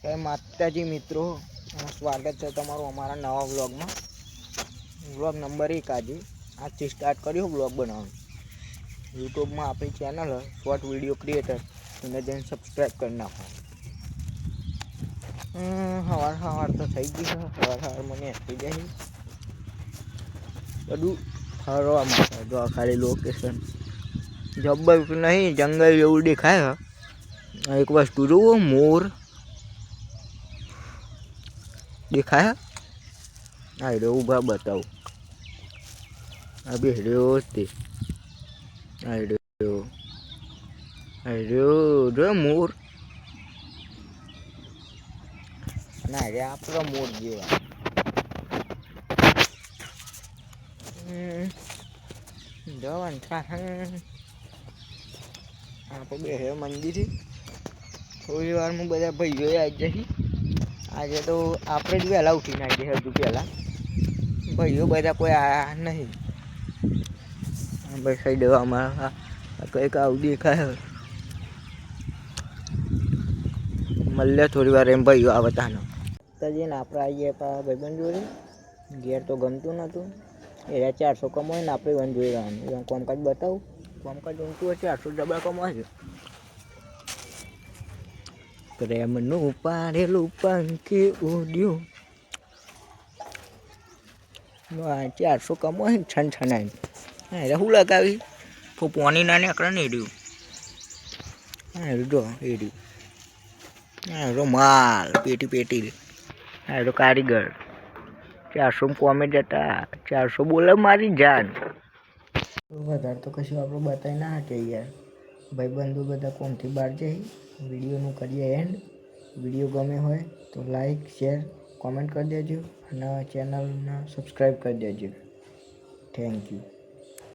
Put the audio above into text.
જય માતાજી મિત્રો, સ્વાગત છે તમારું અમારા નવા વ્લોગમાં. વ્લોગ નંબર 1 આજથી સ્ટાર્ટ કર્યો વ્લોગ બનાવવાનું. યુટ્યુબમાં આપણી ચેનલ શોર્ટ વિડીયો ક્રિએટર, એને જઈને સબસ્ક્રાઈબ કરી નાખો. સવાર તો થઈ ગઈ છે. સવાર મને થઈ જાય બધું ફરવામાં. જો ખાલી લોકેશન જબ્બર નહીં, જંગલ જેવું દેખાય. એક વસ્તુ જુઓ, મોર દેખાય. હા રે ઊભા બતાવું. આ બે રહ્યો તે રહ્યો જો મોર. ના રે આપણો મોર જેવા. જવાનું આપણે બે મંદિર. થોડી વારમાં બધા ભાઈઓ આવી જશે. આજે તો આપણે જ વહેલા ઉઠીને આવી જશે. હજુ પહેલાં ભાઈઓ બધા કોઈ આવ્યા નહીં. ભાઈ ખાઈ દેવામાં કંઈક આવું દેખાય. મળે થોડી વાર એમ ભાઈઓ આવતા ને જઈને આપણે આવીએ ભાઈબંધ જોડે. ઘેર તો ગમતું નહોતું. એ 400 કમાય ને આપણે વન જોઈ રહેવાનું. કોમકાજ બતાવું. કોમકાજ ગમતું હોય 400 ડબા કમાય છે. પ્રેમનું પારેલું પંખી ઉડ્યું. 400 કમાય છન હા શું લગાવી પોની ના નીકળે ને એડ્યું. હા જો એડ્યું. હા જો માલ પેટી. હા તો કારીગર 400 કોમે જતા 400 બોલે મારી જાન. વધારે તો કશું આપણે બતાવી ના શકીએ યાર. ભાઈબંધો બધા કોમથી બહાર જાય. વિડીયોનું કરીએ એન્ડ. વિડીયો ગમે હોય તો લાઈક શેર કોમેન્ટ કરી દેજો અને ચેનલને સબસ્ક્રાઈબ કરી દેજો. Thank you.